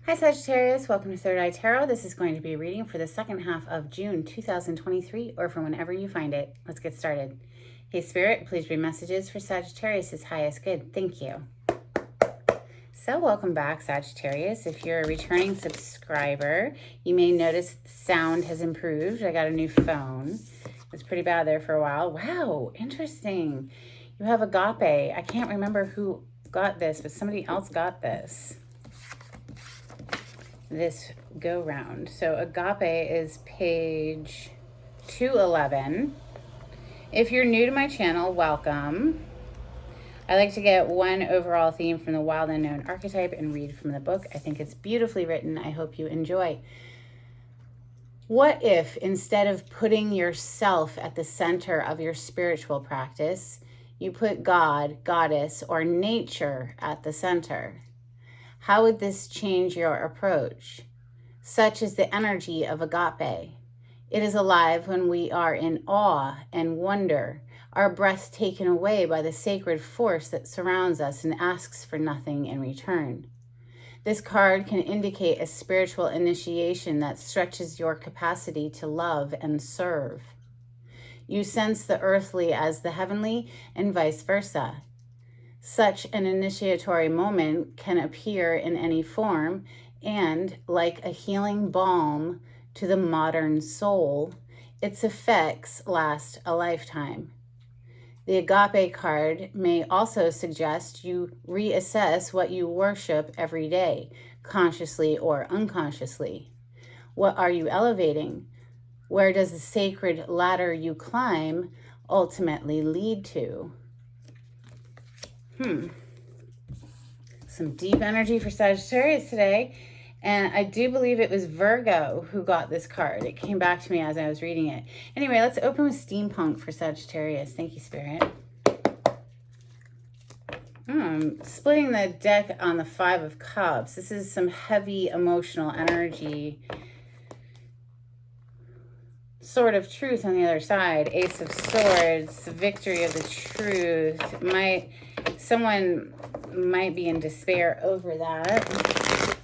Hi Sagittarius, welcome to Third Eye Tarot. This is going to be a reading for the second half of June 2023 or from whenever you find it. Let's get started. Hey Spirit, please read messages for Sagittarius' highest good. Thank you. So welcome back Sagittarius. If you're a returning subscriber, you may notice the sound has improved. I got a new phone. It was pretty bad there for a while. Wow, interesting. You have agape. I can't remember who got this, but somebody else got this go round. So agape is page 211. If you're new to my channel, welcome. I like to get one overall theme from the wild unknown archetype and read from the book. I think it's beautifully written. I hope you enjoy. What if instead of putting yourself at the center of your spiritual practice, you put God, goddess, or nature at the center? How would this change your approach? Such is the energy of agape. It is alive when we are in awe and wonder, our breath taken away by the sacred force that surrounds us and asks for nothing in return. This card can indicate a spiritual initiation that stretches your capacity to love and serve. You sense the earthly as the heavenly and vice versa. Such an initiatory moment can appear in any form, and like a healing balm to the modern soul, its effects last a lifetime. The agape card may also suggest you reassess what you worship every day, consciously or unconsciously. What are you elevating? Where does the sacred ladder you climb ultimately lead to? Some deep energy for Sagittarius today. And I do believe it was Virgo who got this card. It came back to me as I was reading it. Anyway, let's open with steampunk for Sagittarius. Thank you, Spirit. Splitting the deck on the Five of Cups. This is some heavy emotional energy. Sword of Truth on the other side. Ace of Swords. Victory of the Truth. Someone might be in despair over that.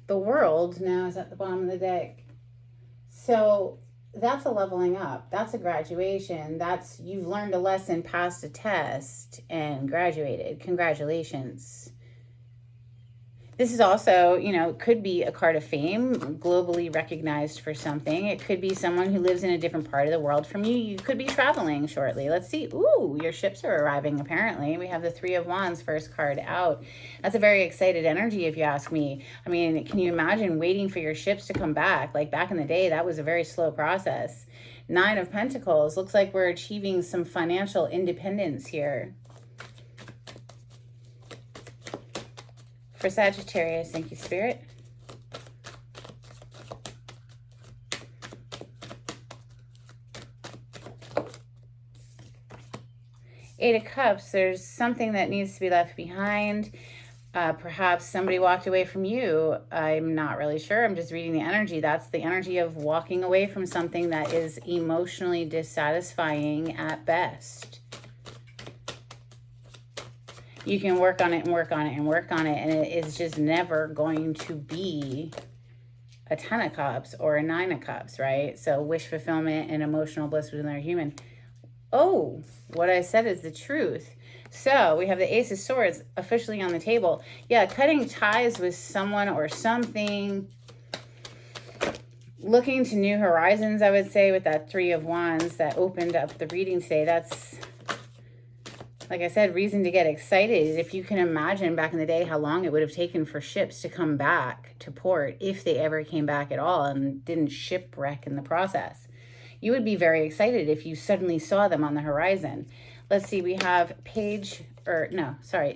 The World now is at the bottom of the deck. So that's a leveling up. That's a graduation. You've learned a lesson, passed a test, and graduated. Congratulations. This is also, could be a card of fame, globally recognized for something. It could be someone who lives in a different part of the world from you. You could be traveling shortly. Let's see. Ooh, your ships are arriving, apparently. We have the Three of Wands, first card out. That's a very excited energy, if you ask me. I mean, can you imagine waiting for your ships to come back? Like back in the day, that was a very slow process. Nine of Pentacles. Looks like we're achieving some financial independence here. For Sagittarius, thank you, Spirit. Eight of Cups, there's something that needs to be left behind. Perhaps somebody walked away from you. I'm not really sure. I'm just reading the energy. That's the energy of walking away from something that is emotionally dissatisfying at best. You can work on it and work on it and work on it, and it is just never going to be a 10 of Cups or a 9 of Cups, right? So wish fulfillment and emotional bliss with another human. Oh, what I said is the truth. So we have the Ace of Swords officially on the table. Yeah, cutting ties with someone or something. Looking to new horizons, I would say, with that Three of Wands that opened up the reading today. That's, like I said, reason to get excited. If you can imagine back in the day how long it would have taken for ships to come back to port, if they ever came back at all and didn't shipwreck in the process. You would be very excited if you suddenly saw them on the horizon. Let's see, we have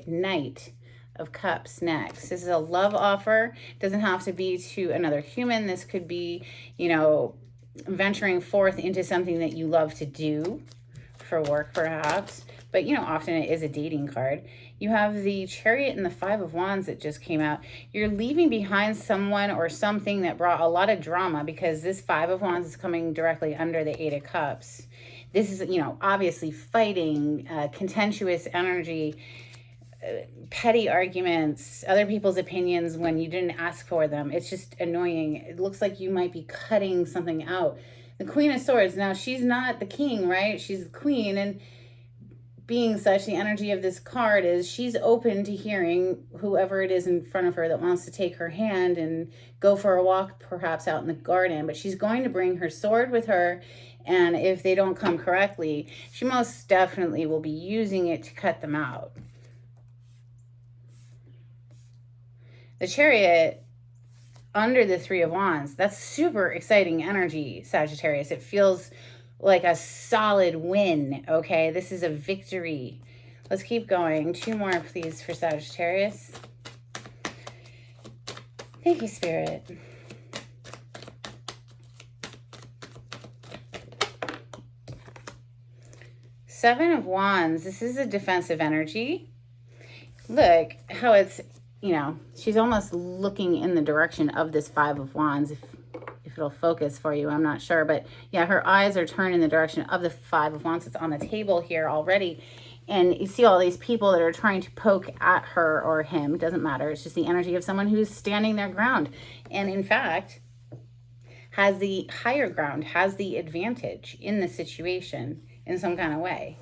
Knight of Cups next. This is a love offer. Doesn't have to be to another human. This could be, venturing forth into something that you love to do for work, perhaps. but you know, often it is a dating card. You have the Chariot and the Five of Wands that just came out. You're leaving behind someone or something that brought a lot of drama, because this Five of Wands is coming directly under the Eight of Cups. This is, you know, obviously fighting, contentious energy, petty arguments, other people's opinions when you didn't ask for them. It's just annoying. It looks like you might be cutting something out. The Queen of Swords, now she's not the king, right? She's the queen, and being such, the energy of this card is she's open to hearing whoever it is in front of her that wants to take her hand and go for a walk, perhaps out in the garden. But she's going to bring her sword with her, and if they don't come correctly, she most definitely will be using it to cut them out. The Chariot under the Three of Wands, that's super exciting energy, Sagittarius. It feels like a solid win, okay? This is a victory. Let's keep going. 2 more, please, for Sagittarius. Thank you, Spirit. Seven of Wands. This is a defensive energy. Look how it's, you know, she's almost looking in the direction of this Five of Wands. If it'll focus for you, I'm not sure. But yeah, her eyes are turned in the direction of the Five of Wands. It's on the table here already. And you see all these people that are trying to poke at her or him. It doesn't matter. It's just the energy of someone who's standing their ground. And in fact, has the higher ground, has the advantage in the situation in some kind of way.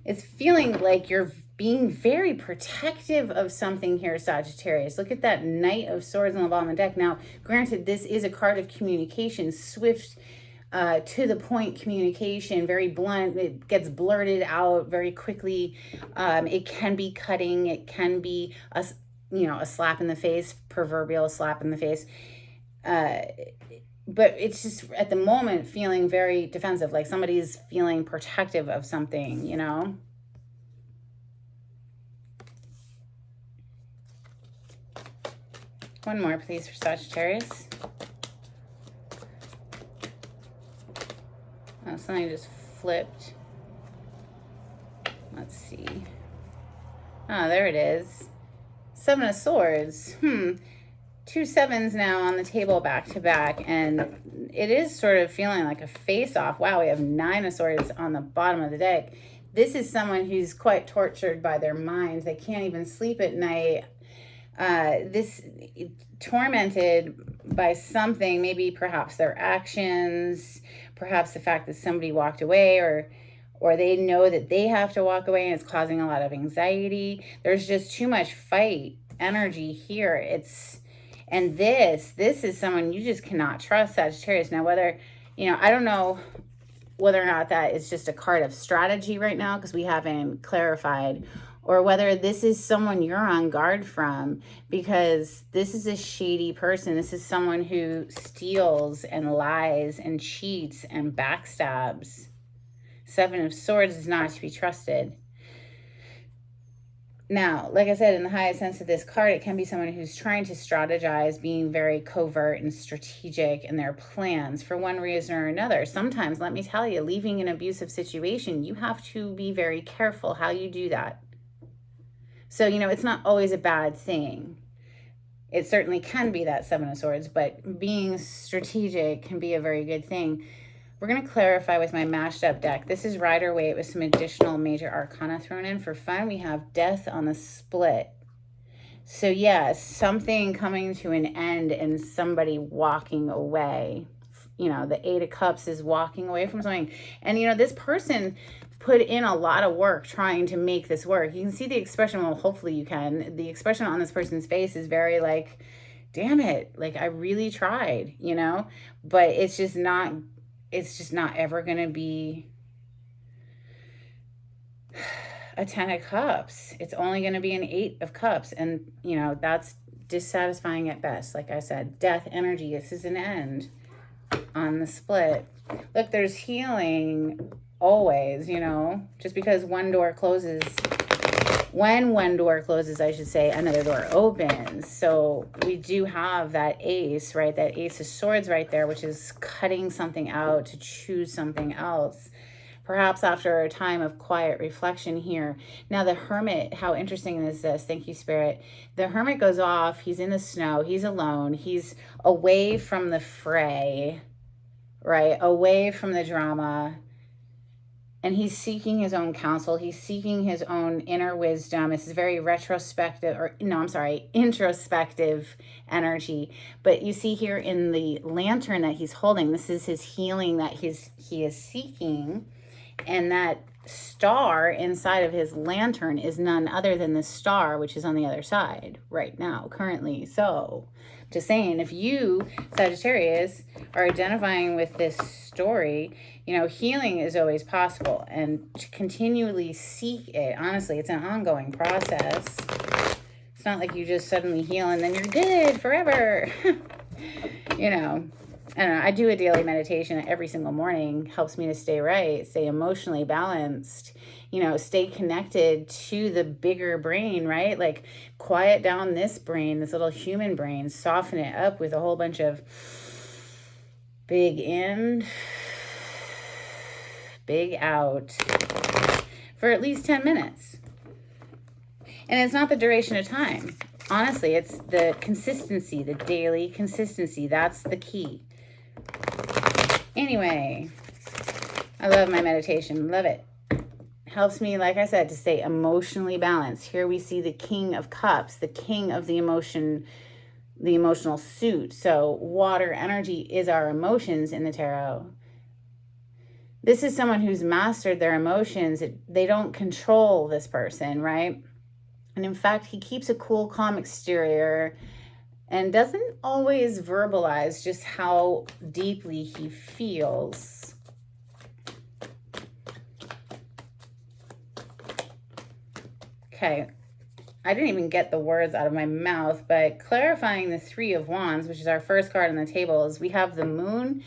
It's feeling like you're being very protective of something here, Sagittarius. Look at that Knight of Swords on the bottom of the deck. Now, granted, this is a card of communication, swift, to the point communication, very blunt. It gets blurted out very quickly. It can be cutting. It can be a slap in the face, proverbial slap in the face. But it's just at the moment feeling very defensive, like somebody's feeling protective of something, you know? One more, please, for Sagittarius. Oh, something just flipped. Let's see. Oh, there it is. Seven of Swords. 2 sevens now on the table back to back, and it is sort of feeling like a face-off. Wow, we have 9 of Swords on the bottom of the deck. This is someone who's quite tortured by their minds. They can't even sleep at night. This tormented by something, maybe perhaps their actions, perhaps the fact that somebody walked away, or they know that they have to walk away and it's causing a lot of anxiety. There's just too much fight energy here. And this is someone you just cannot trust, Sagittarius. Now, whether, you know, I don't know whether or not that is just a card of strategy right now, because we haven't clarified, or whether this is someone you're on guard from, because this is a shady person. This is someone who steals and lies and cheats and backstabs. 7 of Swords is not to be trusted. Now, like I said, in the highest sense of this card, it can be someone who's trying to strategize, being very covert and strategic in their plans for one reason or another. Sometimes, let me tell you, leaving an abusive situation, you have to be very careful how you do that. So, you know, it's not always a bad thing. It certainly can be that 7 of Swords, but being strategic can be a very good thing. We're going to clarify with my mashed up deck. This is Rider-Waite with some additional major arcana thrown in for fun. We have Death on the split. So yeah, something coming to an end and somebody walking away. You know, the 8 of Cups is walking away from something. And, you know, this person put in a lot of work trying to make this work. You can see the expression, well, hopefully you can. The expression on this person's face is very like, damn it, like I really tried, you know? But it's just not ever going to be a 10 of Cups. It's only going to be an 8 of Cups. And, you know, that's dissatisfying at best. Like I said, death energy. This is an end on the split. Look, there's healing always, you know, just because one door closes, when one door closes, I should say, another door opens. So we do have that ace, right? That Ace of Swords right there, which is cutting something out to choose something else. perhaps after a time of quiet reflection here. Now the Hermit, how interesting is this? Thank you, Spirit. The Hermit goes off. He's in the snow. He's alone. He's away from the fray, right? Away from the drama. And he's seeking his own counsel. He's seeking his own inner wisdom. This is very retrospective, or no, I'm sorry, introspective energy. But you see here in the lantern that he's holding, this is his healing that he is seeking. And that star inside of his lantern is none other than the star, which is on the other side right now, currently. So just saying, if you, Sagittarius, are identifying with this story, you know, healing is always possible, and to continually seek it. Honestly, it's an ongoing process. It's not like you just suddenly heal and then you're good forever. You know, I don't know. I do a daily meditation every single morning. Helps me to stay right, stay emotionally balanced, you know, stay connected to the bigger brain, right? Like quiet down this brain, this little human brain, soften it up with a whole bunch of big in, big out for at least 10 minutes. And it's not the duration of time. Honestly, it's the consistency, the daily consistency. That's the key. Anyway, I love my meditation. Love it. Helps me, like I said, to stay emotionally balanced. Here we see the King of Cups, the king of the emotion, the emotional suit. So water energy is our emotions in the tarot. This is someone who's mastered their emotions. They don't control this person, right? And in fact, he keeps a cool, calm exterior and doesn't always verbalize just how deeply he feels. Okay, I didn't even get the words out of my mouth, but clarifying the Three of Wands, which is our first card on the table, is we have the Moon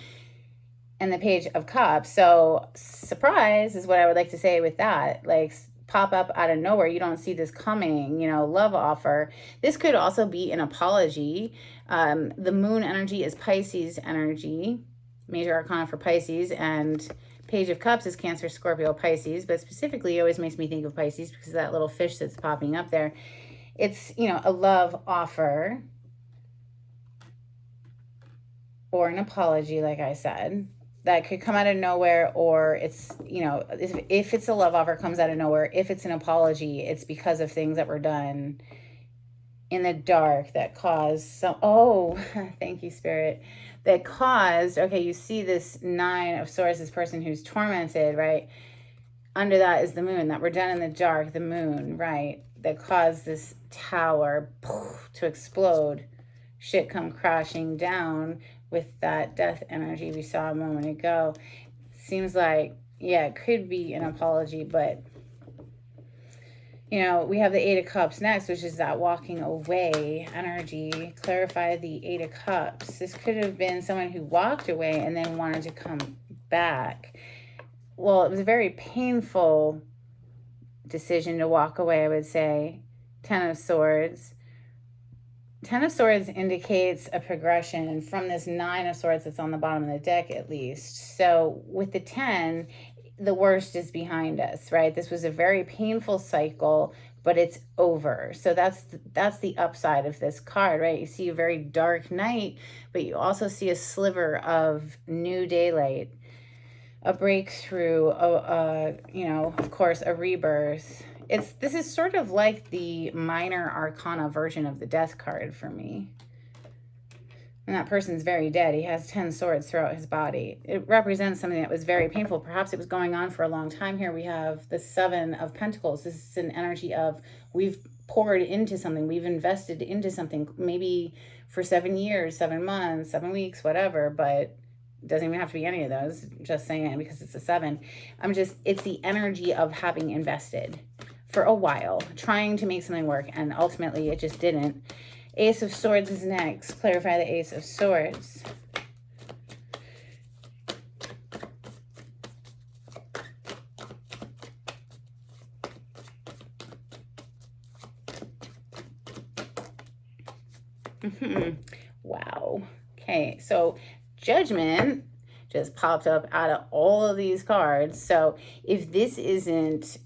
and the Page of Cups. So surprise is what I would like to say with that. Like, pop up out of nowhere. You don't see this coming, you know, love offer. This could also be an apology. The Moon energy is Pisces energy, major arcana for Pisces, and Page of Cups is Cancer, Scorpio, Pisces, but specifically it always makes me think of Pisces because of that little fish that's popping up there. It's, you know, a love offer or an apology, like I said, that could come out of nowhere, or it's, you know, if it's a love offer, comes out of nowhere. If it's an apology, it's because of things that were done in the dark that caused some, oh, thank you, Spirit, that caused, okay, you see this Nine of Swords, this person who's tormented, right? Under that is the Moon, that were done in the dark, the Moon, right? That caused this tower to explode, shit come crashing down with that death energy we saw a moment ago. Seems like, yeah, it could be an apology, but you know, we have the Eight of Cups next, which is that walking away energy. Clarify the Eight of Cups. This could have been someone who walked away and then wanted to come back. Well, it was a very painful decision to walk away, I would say. Ten of Swords. Ten of Swords indicates a progression from this Nine of Swords that's on the bottom of the deck, at least. So with the 10, the worst is behind us, right? This was a very painful cycle, but it's over. So that's the upside of this card, right? You see a very dark night, but you also see a sliver of new daylight, a breakthrough, you know, of course, a rebirth. This is sort of like the minor arcana version of the death card for me. And that person's very dead. He has 10 swords throughout his body. It represents something that was very painful. Perhaps it was going on for a long time. Here we have the Seven of Pentacles. This is an energy of we've poured into something. We've invested into something, maybe for 7 years, 7 months, 7 weeks, whatever. But it doesn't even have to be any of those. Just saying, because it's a 7. It's the energy of having invested for a while, trying to make something work. And ultimately, it just didn't. Ace of Swords is next. Clarify the Ace of Swords. Wow. Okay, so Judgment just popped up out of all of these cards. So if this isn't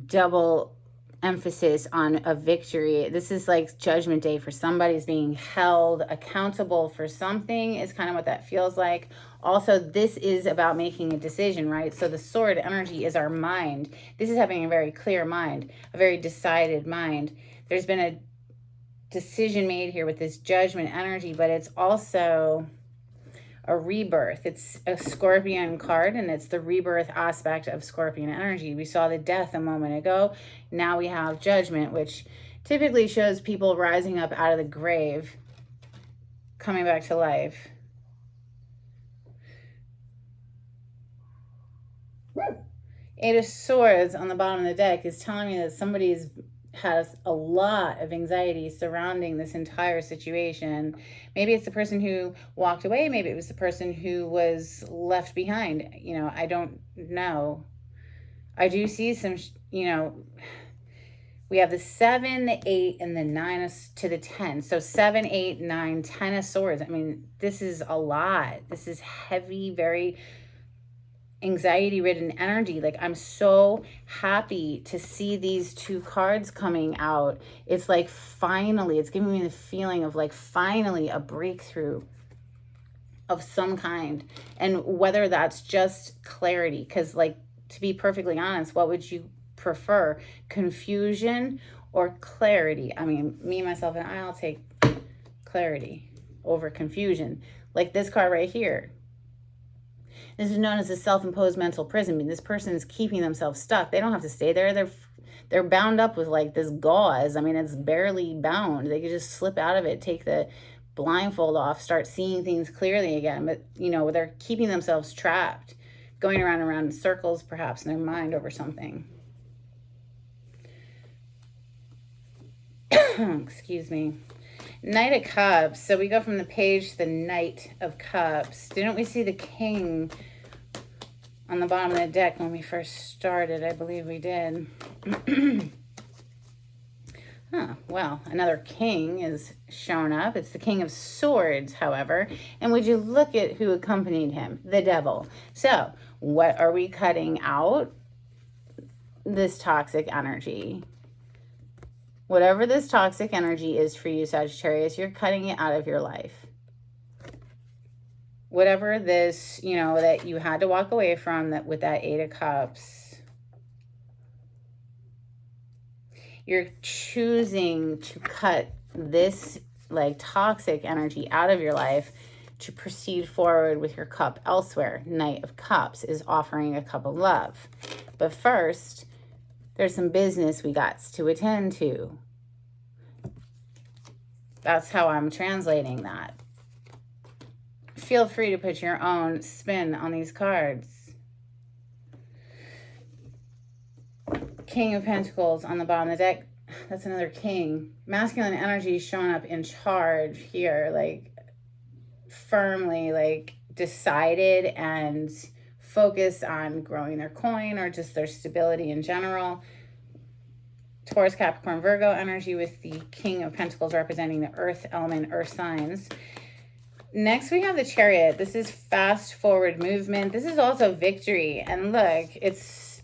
double emphasis on a victory, this is like Judgment Day for somebody's being held accountable for something, is kind of what that feels like. Also, this is about making a decision, right? So the sword energy is our mind. This is having a very clear mind, a very decided mind. There's been a decision made here with this judgment energy, but it's also a rebirth. It's a Scorpion card, and it's the rebirth aspect of Scorpion energy. We saw the death a moment ago. Now we have judgment, which typically shows people rising up out of the grave, coming back to life. Eight of Swords on the bottom of the deck is telling me that somebody has a lot of anxiety surrounding this entire situation. Maybe it's the person who walked away. Maybe it was the person who was left behind. You know, I don't know. I do see some, you know, we have the 7, the 8, and the 9 to the 10. So 7, 8, 9, 10 of Swords. I mean, this is a lot. This is heavy, very anxiety-ridden energy. Like, I'm so happy to see these two cards coming out. It's like finally, it's giving me the feeling of like finally a breakthrough of some kind. And whether that's just clarity, because like, to be perfectly honest, what would you prefer, confusion or clarity? I mean, me, myself, and I'll take clarity over confusion. Like this card right here. This is known as a self-imposed mental prison. I mean, this person is keeping themselves stuck. They don't have to stay there. They're bound up with like this gauze. I mean, it's barely bound. They could just slip out of it, take the blindfold off, start seeing things clearly again. But, you know, they're keeping themselves trapped, going around and around in circles, perhaps, in their mind over something. Excuse me. Knight of Cups. So we go from the page to the Knight of Cups. Didn't we see the King on the bottom of the deck when we first started? I believe we did. Well, another King is shown up. It's the King of Swords, however. And would you look at who accompanied him? The Devil. So what are we cutting out? This toxic energy. Whatever this toxic energy is for you, Sagittarius, you're cutting it out of your life. Whatever this, you know, that you had to walk away from, that with that 8 of Cups, you're choosing to cut this like toxic energy out of your life to proceed forward with your cup elsewhere. Knight of Cups is offering a cup of love. But first, there's some business we got to attend to. That's how I'm translating that. Feel free to put your own spin on these cards. King of Pentacles on the bottom of the deck. That's another king. Masculine energy showing up in charge here, like firmly, like decided and focused on growing their coin or just their stability in general. Taurus, Capricorn, Virgo energy with the King of Pentacles representing the earth element, earth signs. Next, we have the Chariot. This is fast forward movement. This is also victory. And look, it's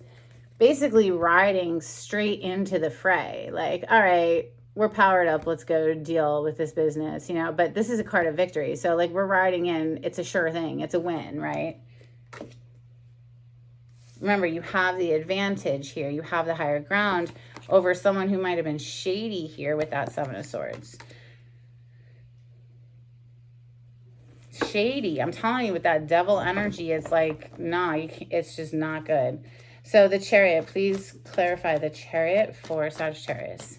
basically riding straight into the fray. Like, all right, we're powered up. Let's go deal with this business, you know. But this is a card of victory. So, like, we're riding in. It's a sure thing. It's a win, right? Remember, you have the advantage here. You have the higher ground over someone who might have been shady here with that 7 of Swords. Shady. I'm telling you, with that devil energy, it's like, nah, it's just not good. So the Chariot, please clarify the Chariot for Sagittarius.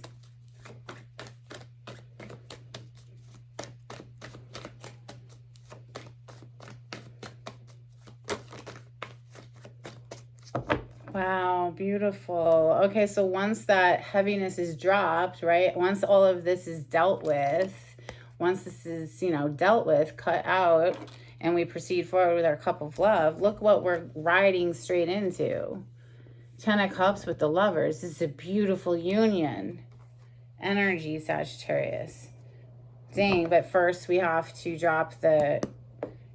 Wow, beautiful. Okay, so once that heaviness is dropped, right? Once all of this is dealt with, once this is, you know, dealt with, cut out, and we proceed forward with our cup of love, look what we're riding straight into. 10 of Cups with the Lovers. This is a beautiful union. Energy, Sagittarius. Dang, but first we have to drop the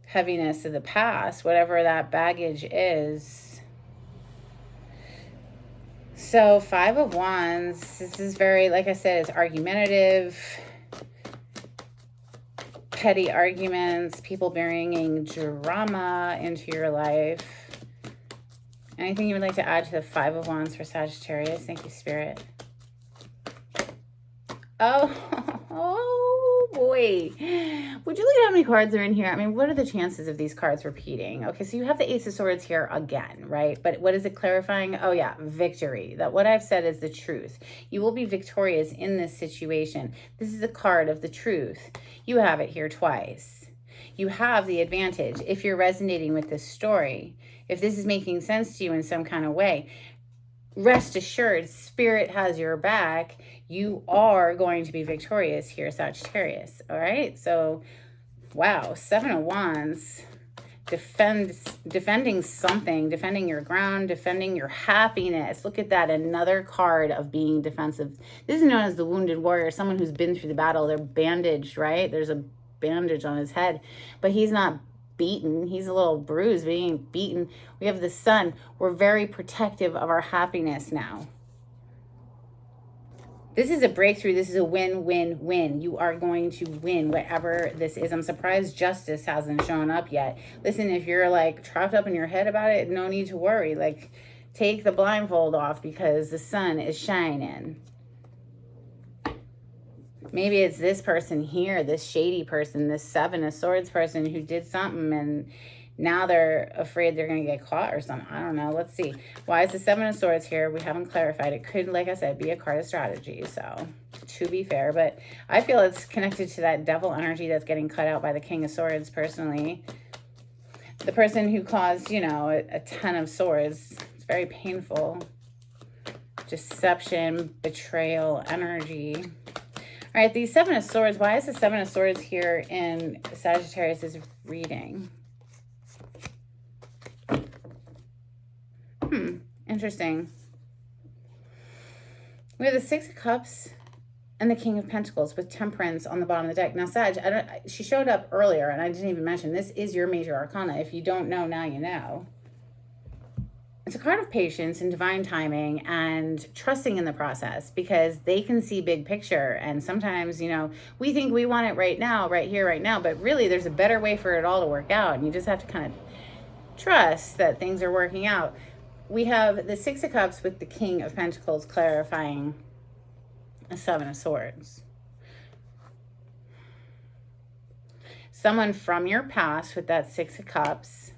heaviness of the past, whatever that baggage is. So 5 of Wands, this is very, like I said, it's argumentative, petty arguments, people bringing drama into your life. Anything you would like to add to the 5 of Wands for Sagittarius? Thank you, Spirit. Oh boy. Would you look at how many cards are in here? I mean, what are the chances of these cards repeating? Okay, so you have the Ace of Swords here again, right? But what is it clarifying? Oh yeah, victory. That what I've said is the truth. You will be victorious in this situation. This is a card of the truth. You have it here twice. You have the advantage if you're resonating with this story. If this is making sense to you in some kind of way, rest assured, Spirit has your back. You are going to be victorious here, Sagittarius. All right. So, wow. 7 of Wands. Defending something, defending your ground, defending your happiness. Look at that. Another card of being defensive. This is known as the wounded warrior, someone who's been through the battle. They're bandaged, right? There's a bandage on his head, but he's not beaten. He's a little bruised, but he ain't beaten. We have the Sun. We're very protective of our happiness now. This is a breakthrough. This is a win-win-win. You are going to win whatever this is. I'm surprised justice hasn't shown up yet. Listen, if you're like trapped up in your head about it, no need to worry. Like, take the blindfold off because the sun is shining. Maybe it's this person here, this shady person, this 7 of Swords person who did something and now they're afraid they're going to get caught or something. I don't know. Let's see. Why is the 7 of Swords here? We haven't clarified. It could, like I said, be a card of strategy. So, to be fair. But I feel it's connected to that devil energy that's getting cut out by the King of Swords, personally. The person who caused, you know, a 10 of Swords. It's very painful. Deception, betrayal, energy. All right, the 7 of Swords. Why is the 7 of Swords here in Sagittarius' reading? Interesting. We have the 6 of Cups and the King of Pentacles with Temperance on the bottom of the deck. Now, Sag, she showed up earlier, and I didn't even mention, this is your major arcana. If you don't know, now you know. It's a card of patience and divine timing and trusting in the process because they can see big picture. And sometimes, you know, we think we want it right now, right here, right now, but really there's a better way for it all to work out. And you just have to kind of trust that things are working out. We have the 6 of Cups with the King of Pentacles clarifying a 7 of Swords. Someone from your past with that 6 of Cups.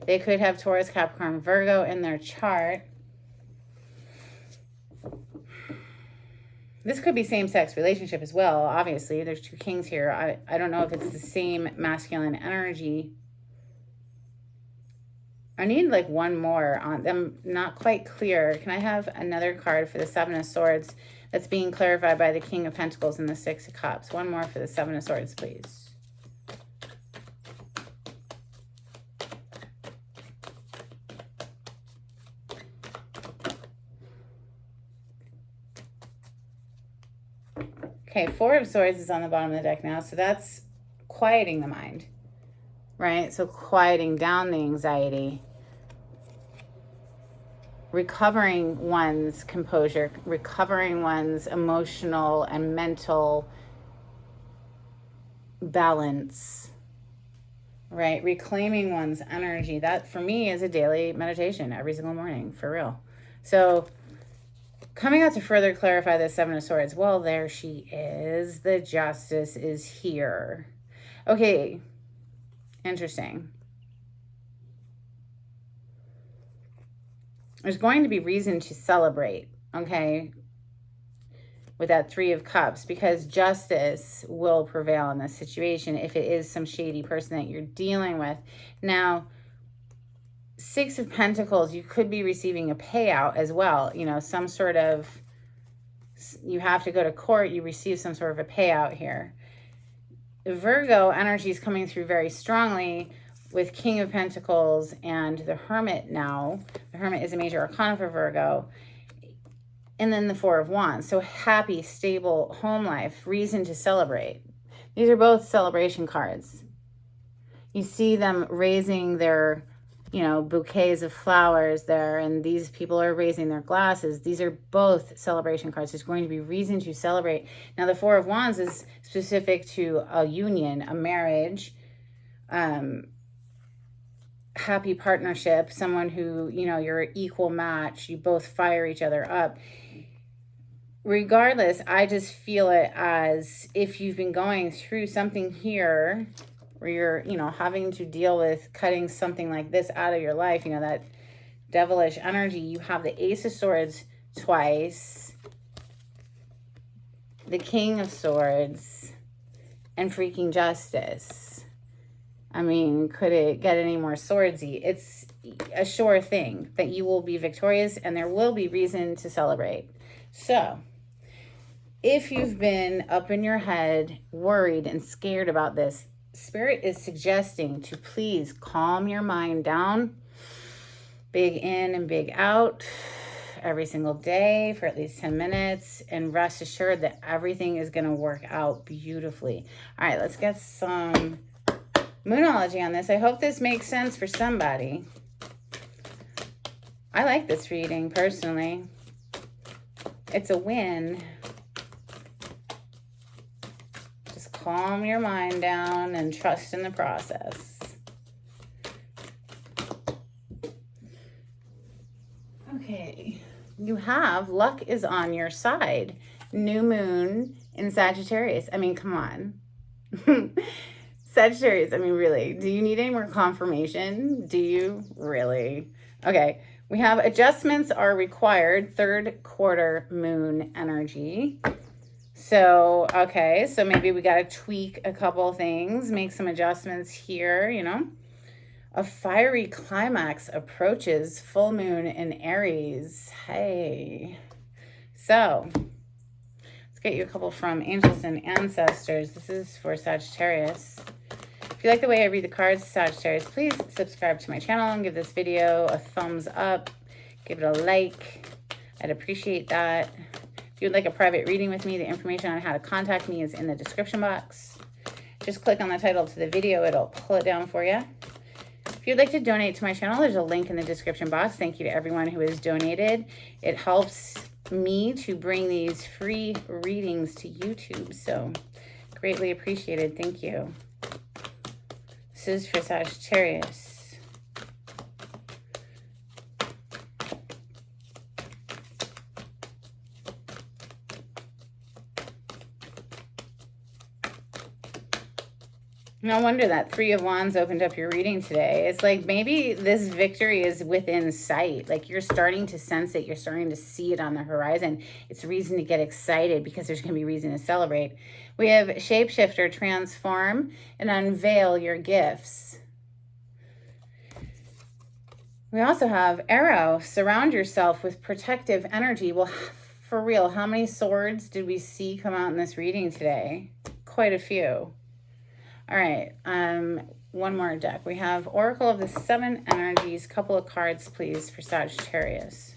They could have Taurus, Capricorn, Virgo in their chart. This could be same-sex relationship as well, obviously. There's 2 kings here. I don't know if it's the same masculine energy. I need like one more on them. Not quite clear. Can I have another card for the 7 of Swords that's being clarified by the King of Pentacles and the 6 of Cups? One more for the 7 of Swords, please. Okay, 4 of Swords is on the bottom of the deck now, so that's quieting the mind, right? So quieting down the anxiety, recovering one's composure, recovering one's emotional and mental balance, right? Reclaiming one's energy. That, for me, is a daily meditation every single morning, for real. So coming out to further clarify the 7 of Swords. Well, there she is. The Justice is here. Okay. Interesting. There's going to be reason to celebrate, okay, with that 3 of Cups, because justice will prevail in this situation if it is some shady person that you're dealing with. Now, 6 of Pentacles, you could be receiving a payout as well. You know, some sort of, you have to go to court, you receive some sort of a payout here. Virgo energy is coming through very strongly with King of Pentacles and the Hermit now. The Hermit is a major arcana for Virgo. And then the 4 of Wands. So happy, stable home life, reason to celebrate. These are both celebration cards. You see them raising their, you know, bouquets of flowers there, and these people are raising their glasses. These are both celebration cards. There's going to be reason to celebrate. Now, the Four of Wands is specific to a union, a marriage, happy partnership, someone who, you know, you're an equal match. You both fire each other up. Regardless, I just feel it as if you've been going through something here where you're, you know, having to deal with cutting something like this out of your life, you know, that devilish energy. You have the Ace of Swords twice, the King of Swords, and freaking Justice. I mean, could it get any more swordsy? It's a sure thing that you will be victorious and there will be reason to celebrate. So, if you've been up in your head, worried and scared about this, Spirit is suggesting to please calm your mind down. Big in and big out every single day for at least 10 minutes. And rest assured that everything is going to work out beautifully. All right, let's get some Moonology on this. I hope this makes sense for somebody. I like this reading personally. It's a win. Just calm your mind down and trust in the process. Okay. You have luck is on your side. New moon in Sagittarius. I mean, come on. Sagittarius, I mean, really, do you need any more confirmation? Do you really? Okay, we have adjustments are required, third quarter moon energy. So, okay, so maybe we got to tweak a couple things, make some adjustments here, you know. A fiery climax approaches, full moon in Aries. Hey. So, let's get you a couple from Angels and Ancestors. This is for Sagittarius. If you like the way I read the cards, Sagittarius, please subscribe to my channel and give this video a thumbs up. Give it a like. I'd appreciate that. If you'd like a private reading with me, the information on how to contact me is in the description box. Just click on the title to the video. It'll pull it down for you. If you'd like to donate to my channel, there's a link in the description box. Thank you to everyone who has donated. It helps me to bring these free readings to YouTube. So greatly appreciated. Thank you. This is for Sagittarius. No wonder that Three of Wands opened up your reading today. It's like maybe this victory is within sight. Like you're starting to sense it. You're starting to see it on the horizon. It's reason to get excited because there's going to be reason to celebrate. We have Shapeshifter, transform and unveil your gifts. We also have Arrow, surround yourself with protective energy. Well, for real, how many swords did we see come out in this reading today? Quite a few. All right, one more deck. We have Oracle of the Seven Energies. Couple of cards, please, for Sagittarius.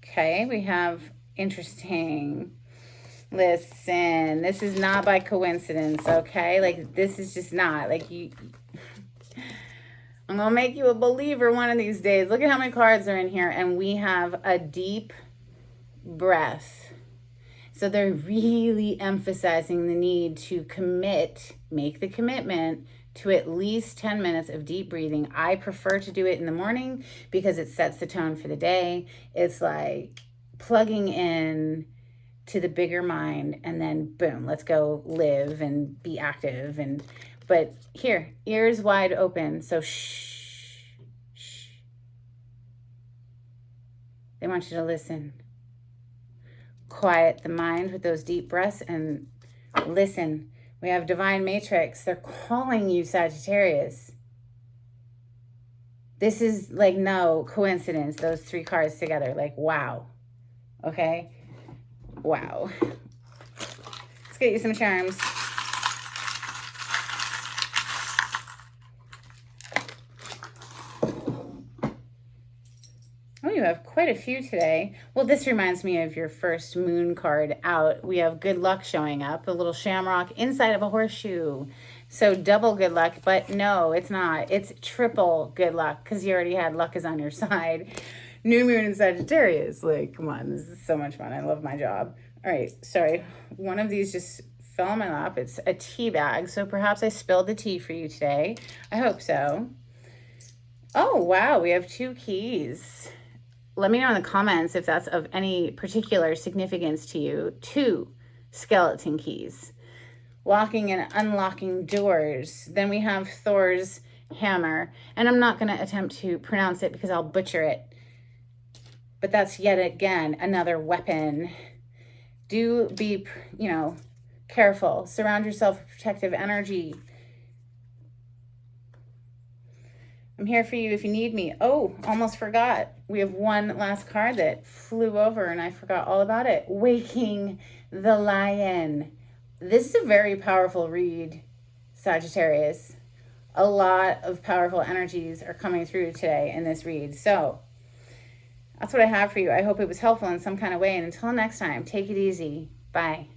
Okay, we have interesting. Listen, this is not by coincidence, okay? Like, this is just not. Like, I'm going to make you a believer one of these days. Look at how many cards are in here. And we have a deep breath. So they're really emphasizing the need to commit, make the commitment to at least 10 minutes of deep breathing. I prefer to do it in the morning because it sets the tone for the day. It's like plugging in to the bigger mind and then boom, let's go live and be active. But here, ears wide open. So shh, shh. They want you to listen. Quiet the mind with those deep breaths and listen. We have Divine Matrix. They're calling you, Sagittarius. This is like no coincidence, those three cards together. Like, wow. Okay? Wow. Let's get you some charms. Oh, you have quite a few today. Well, this reminds me of your first moon card out. We have good luck showing up, a little shamrock inside of a horseshoe. So double good luck, but no, it's not. It's triple good luck because you already had luck is on your side. New moon in Sagittarius. Like, come on, this is so much fun. I love my job. All right, sorry. One of these just fell in my lap. It's a tea bag, so perhaps I spilled the tea for you today. I hope so. Oh, wow, we have 2 keys. Let me know in the comments if that's of any particular significance to you. 2 skeleton keys. Locking and unlocking doors. Then we have Thor's hammer. And I'm not going to attempt to pronounce it because I'll butcher it. But that's yet again another weapon. Do be, careful. Surround yourself with protective energy. I'm here for you if you need me. Oh, almost forgot. We have one last card that flew over and I forgot all about it. Waking the Lion. This is a very powerful read, Sagittarius. A lot of powerful energies are coming through today in this read. So that's what I have for you. I hope it was helpful in some kind of way. And until next time, take it easy. Bye.